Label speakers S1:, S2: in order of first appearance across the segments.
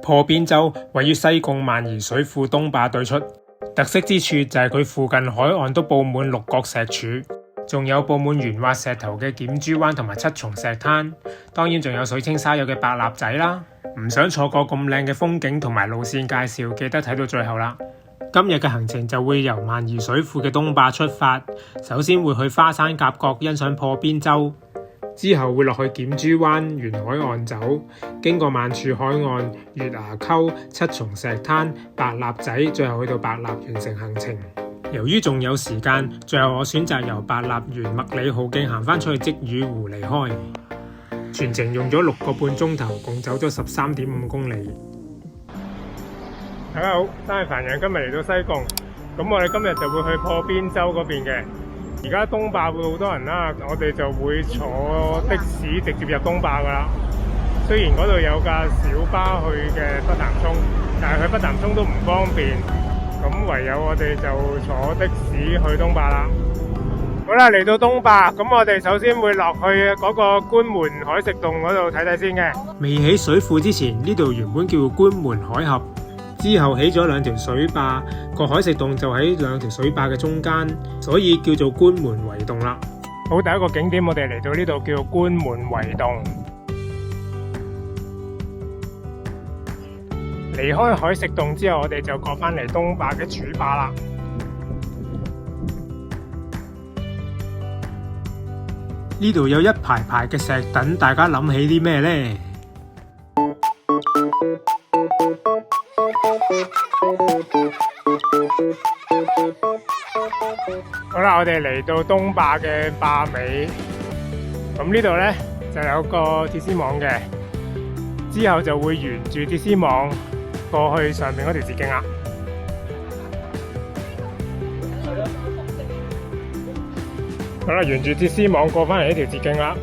S1: 破邊洲位於西貢萬宜水庫東壩對出，特色之處就係佢附近海岸都佈滿六角石柱，仲有佈滿圓滑石頭嘅檢珠灣同埋七重石灘，當然仲有水清沙幼嘅白蠟仔啦。唔想錯過咁靚嘅風景同埋路線介紹，記得睇到最後啦。今日嘅行程就會由萬宜水庫嘅東壩出發，首先會去花山夾角欣賞破邊洲，之後會落去檢珠灣沿海岸走，經過萬柱海岸、月牙溝、七重石灘、白蠟仔，最後去到白蠟完成行程。由於仲有時間，最後我選擇由白蠟沿麥理浩徑行返出去積雨湖離開，全程用咗6個半鐘頭，共走咗13.5公里。大家好，真係繁陽，今日嚟到西貢，咁我哋今日就會去破邊洲嗰邊嘅。而家東壩會好多人啦，我哋就會坐的士直接入東壩噶啦。雖然嗰度有架小巴去嘅北潭涌，但係去北潭涌都唔方便，咁唯有我哋就坐的士去東壩啦。好啦，嚟到東壩，咁我哋首先會落去嗰個關門海蝕洞嗰度睇睇先嘅。未起水庫之前，呢度原本叫關門海峽。之後起咗2條水壩，個海蝕洞就喺2條水壩嘅中間，所以叫做關門圍洞啦。好，第一個景點我哋嚟到呢度叫關門圍洞。離開海蝕洞之後，我哋就過返嚟東壩嘅主壩啦。呢度有一排排嘅石躉，大家諗起啲咩呢？好啦，我哋嚟到東壩嘅壩尾，咁呢度呢就有個鐵絲網嘅，之後就會沿住鐵絲網過去上面嗰條捷徑啦。好啦，沿住鐵絲網過返嚟呢條捷徑啦。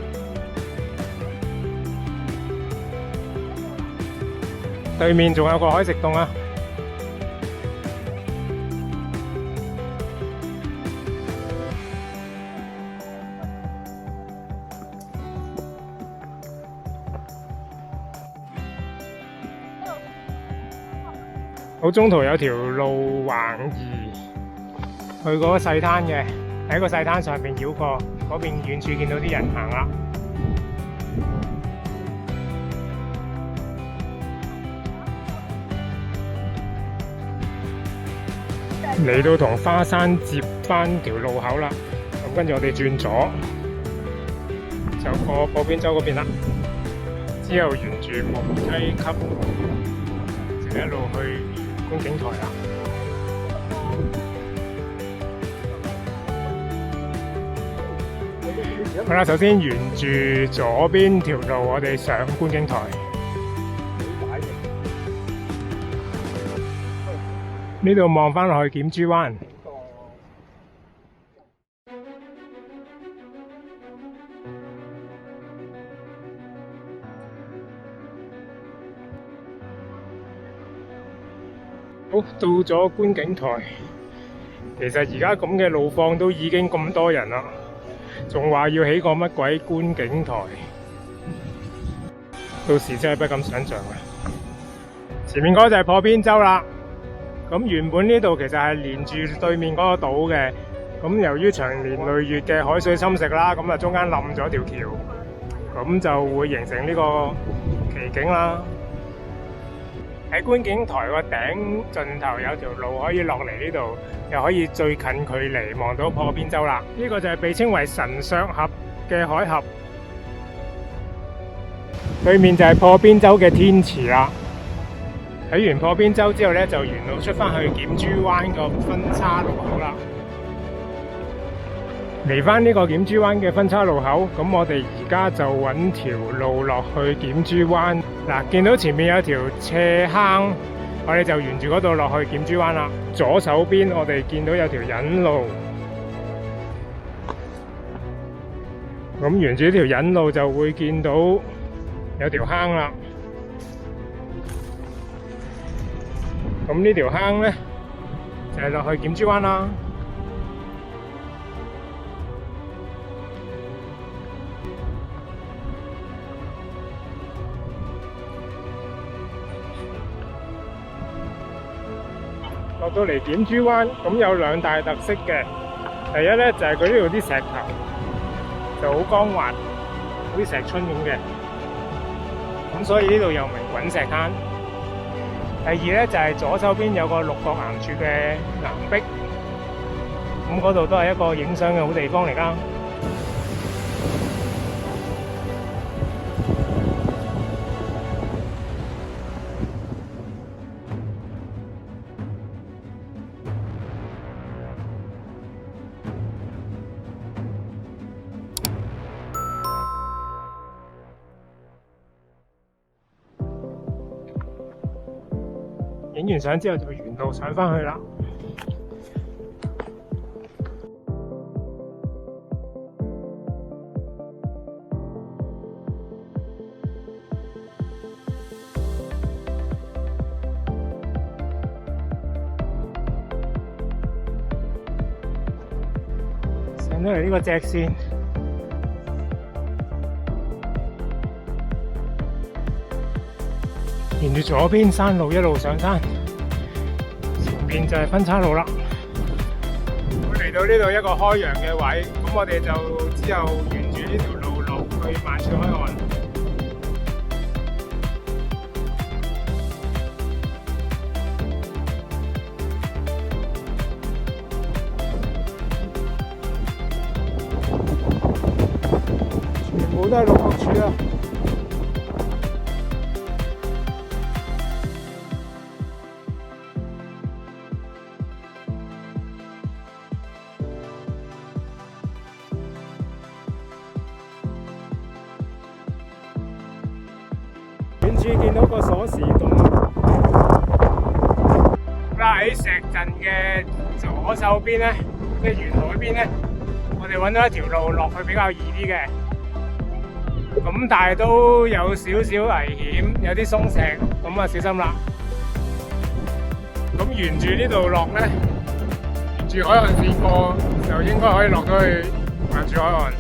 S1: 對面仲有個海蝕洞啊！好，中途有條路橫移去嗰個細灘嘅，喺個細灘上邊繞過，嗰邊遠處見到啲人行啦。嚟到同花山接返條路口啦，咁跟住我哋轉左，就過破邊洲嗰邊啦。之後沿住木梯級，就一路去觀景台啦。好啦，首先沿住左邊條路，我哋上觀景台。呢度望返落去檢珠灣。好，到咗觀景台。其實而家咁嘅路況都已經咁多人啦，仲話要起個乜鬼觀景台，到時真係不敢想像啊！前面嗰個就係破邊洲啦。咁原本呢度其實係連住對面嗰個島嘅，咁由於長年累月嘅海水侵蝕啦，咁啊中間冧咗條橋，咁就會形成呢個奇景啦。喺觀景台個頂盡頭有條路可以落嚟呢度，又可以最近距離望到破邊洲啦。呢個就係被稱為神削峽嘅海峽，對面就係破邊洲嘅天池啦。睇完破邊洲之後呢，就沿路出返去檢珠灣個分叉路口啦。嚟返呢個檢珠灣嘅分叉路口，咁我哋而家就揾條路落去檢珠灣。嗱，見到前面有條斜坑，我哋就沿住嗰度落去檢珠灣啦。左手邊我哋見到有條引路，咁沿住呢條引路就會見到有條坑啦。咁呢條坑呢，就係落去檢珠灣啦。落到嚟檢珠灣，咁有兩大特色嘅。第一咧就係佢呢度啲石頭就好光滑，好似石春咁嘅，咁所以呢度又名滾石灘。第二咧就係左手邊有個六角岩柱嘅岩壁，咁嗰度都係一個影相嘅好地方嚟㗎。影完相之後就沿路上返去啦。上到嚟呢個隻線，沿住左邊山路一路上山，前邊就係分岔路啦。我嚟到呢度一個開揚嘅位，咁我哋就之後沿住呢條路落去萬柱海岸。全部都係六角柱啊！遠處見到個鎖匙洞，喺石陣嘅左手邊咧，即係沿海邊咧，我哋揾到一條路落去比較易啲嘅，咁但係都有少少危險，有啲鬆石，咁啊小心啦。咁沿住呢度落咧，沿住海岸線過就應該可以落到去萬柱海岸。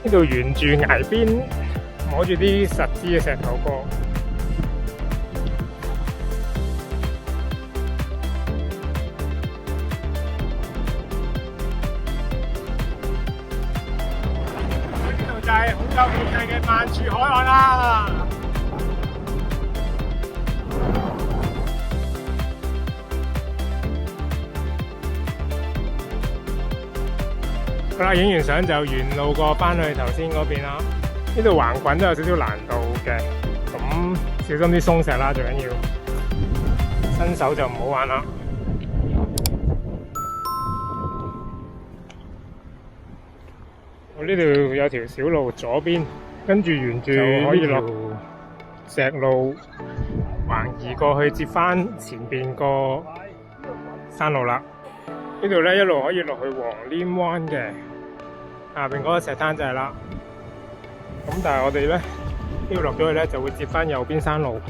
S1: 呢度沿住崖邊，摸住啲實枝嘅石頭過。呢度就係好有設計嘅萬柱海岸啦！好啦，影完相就沿路過返去頭先嗰邊啦。呢度橫滾都有少少難度嘅，咁小心啲鬆石啦，最緊要新手就唔好玩啦。我呢度有條小路左邊，跟住沿住可以落石路橫移過去，接返前邊個山路啦。呢度咧一路可以落去黃稔灣嘅，下邊嗰個石灘就係啦。咁但係我哋咧呢度落咗去咧，就會接返右邊山路。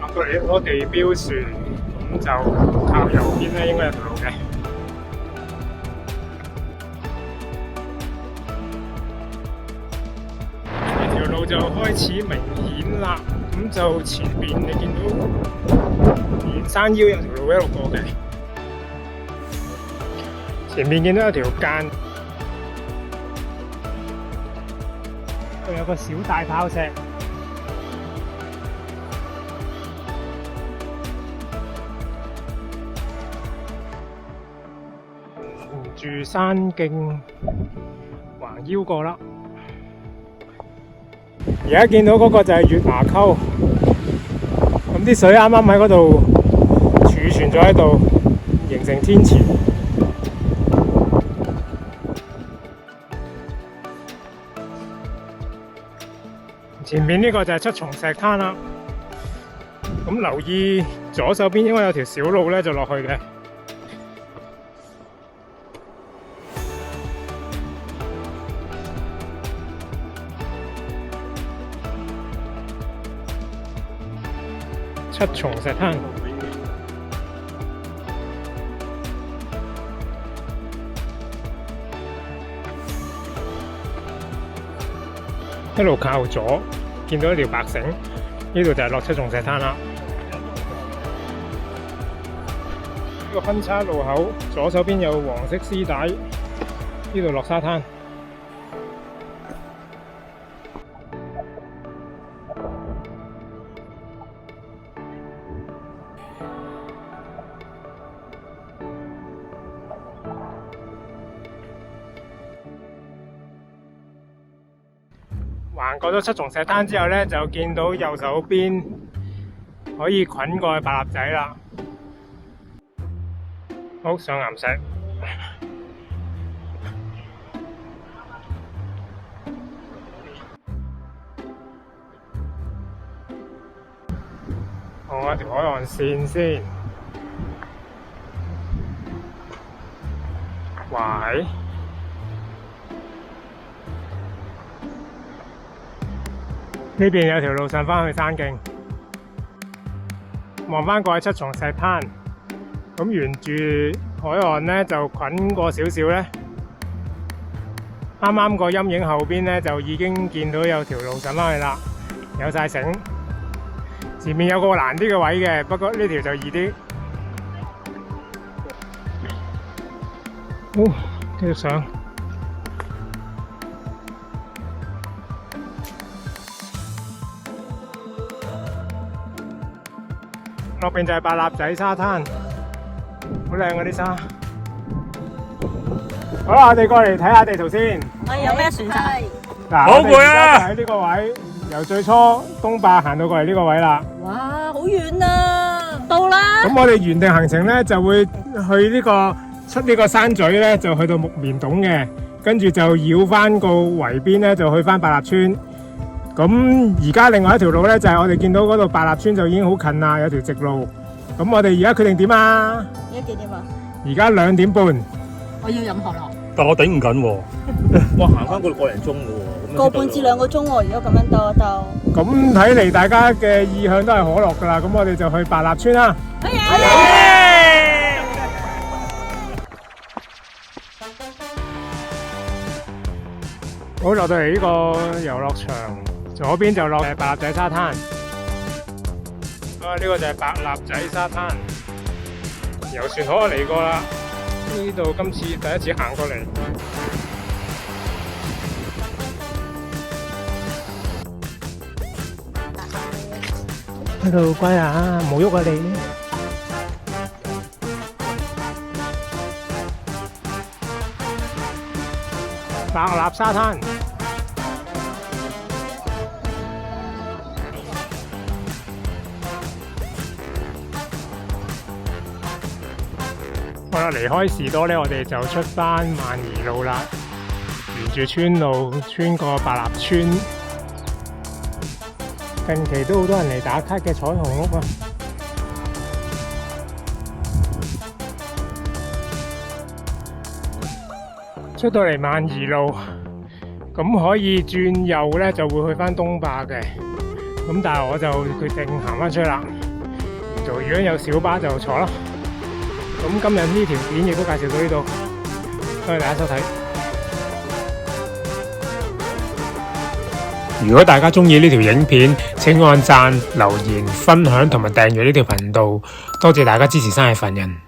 S1: 落到嚟攞地標樹，咁就靠右邊咧應該有條路嘅。條路就開始明顯啦，咁就前邊你見到沿山腰有條路一路過嘅，前面見到有條澗，仲有個小大炮石，沿住山徑橫腰過啦。而家見到嗰個就係月牙溝，咁啲水啱啱喺嗰度儲存咗喺度，形成天池。前面呢個就係七重石灘啦，咁留意左手邊應該有條小路咧，就落去嘅。七重石灘，一路靠左見到一條白繩，呢度就係落七重石灘啦。呢個分叉路口左手邊有黃色絲帶，呢度落沙灘。行過咗七重石灘之後呢，就見到右手邊可以滾過去白蠟仔啦。好，上岩石。望下條海岸線先。哇！呢邊有條路上返去山徑，望返過去七重石灘，咁沿住海岸呢，就滾過少少呢。啱啱個陰影後邊呢，就已經見到有條路上返去啦，有晒繩。前面有個難啲嘅位嘅，不過呢條就易啲。好，繼續上。落邊就係白蠟仔沙灘，好靚嗰啲沙。好啦，我哋過嚟睇下地圖先。
S2: 有咩選擇？
S1: 嗱，好攰啊！喺呢個位，由最初東壩行到過嚟呢個位啦。
S2: 哇，好遠啊！到啦。咁
S1: 我哋原定行程咧，就會去呢個出呢個山咀咧，就去到木棉洞嘅，跟住就繞翻個圍邊咧，就去翻白蠟村。咁而家另外一條路咧，就係我哋見到嗰度白蠟村就已經好近啦，有條直路。咁我哋而家決定點啊？
S2: 而家幾點啊？
S1: 而家2點半。
S2: 我要飲可樂。
S3: 但我頂唔緊喎，我行翻個零鐘嘅喎，
S2: 個半至2個鐘喎，如果咁樣兜。
S1: 咁睇嚟大家嘅意向都係可樂㗎啦，咁我哋就去白蠟村啦。好，落到嚟呢個遊樂場，左邊就落白蠟仔沙灘。呢個就係白蠟仔沙灘，遊船河我嚟過啦。呢度今次第一次行過嚟。喺度乖啊，唔好喐啊你！白蠟沙灘。好啦，離開士多咧，我哋就出返萬宜路啦，沿住村路穿過白蠟村。近期都好多人嚟打卡嘅彩虹屋啊！出到嚟萬宜路，咁可以轉右咧，就會去返東壩嘅。咁但係我就決定行返出去啦。如果有小巴就坐啦。咁今日呢條片亦都介紹到呢度，多謝大家收睇。如果大家鍾意呢條影片，請按讚、留言、分享同埋訂閱呢條頻道。多謝大家支持山藝凡人。